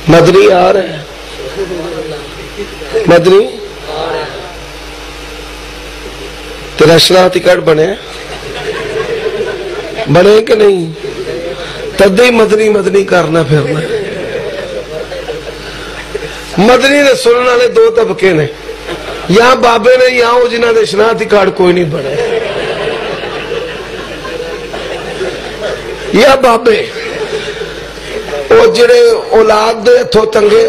मदनी आ रहा है, मदनी तेरा शनाख्ती कार्ड बने बने कि नहीं? तद ही मदनी मदनी करना फिरना। मदनी ने सुनने वाले दो तबके ने, या बाबे ने या वो जिन्होंने शनाख्ती कार्ड कोई नहीं बने, या बाबे वो जिहड़े औलाद दे हथों तंगे।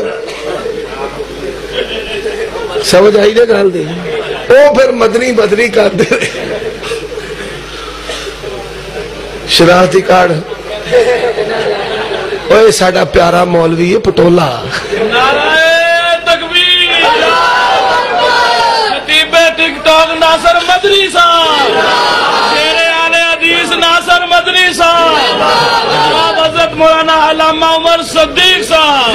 समझ आई ना गल दी? वो फिर मदनी मदनी करते शरारती कार्ड। ओए साडा प्यारा मौलवी है पटोला, टिकटॉक नासर मदनी साहब, शेरे आले हदीस नासर मदनी साहब, हजरत मौलाना अल्लामा उमर सिद्दीक साहब।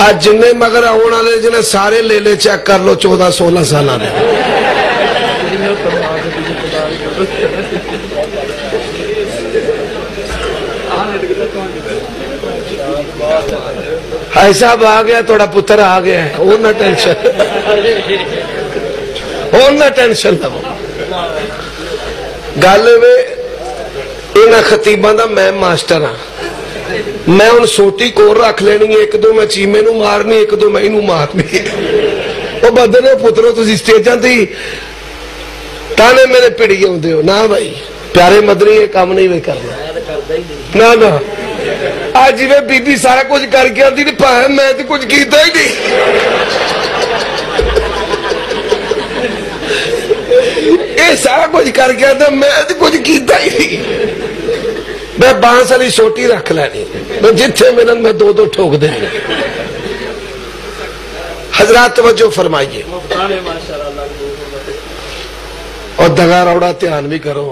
आज जिन्ने मगर आने वाले जिन्हें सारे ले ले चेक कर लो 14-16 साल ने। भाई साहब आ गया, थोड़ा पुत्र आ गया है, वो ना टेंशन, वो ना टेंशन लो। गल वे इन्हां खतीबां दा मैं मास्टर हाँ, मैं उन सोटी कोर रख लेनी है, एक दो मैं चीमे नू मारनी, एक दो मैं इनू मारनी। वो बदले पुत्रो तुसी स्टेजां ते ताने मेरे पिड़ी आउंदे हो ना भाई, प्यारे मदनी ये काम नहीं वे करना ना ना। आज जिवें बीबी सारा कुछ करके आती नहीं, भावे मैं तो कुछ कीता ही नहीं। ये सारा कुछ करके आता, मैं तो कुछ कीता ही नहीं। मैं बांस वाली सोटी रख लैनी, मैं जिथे मिलन मैं दो दो ठोक देनी। हजरात तवज्जो फरमाइए और दगा रौड़ा ध्यान भी करो।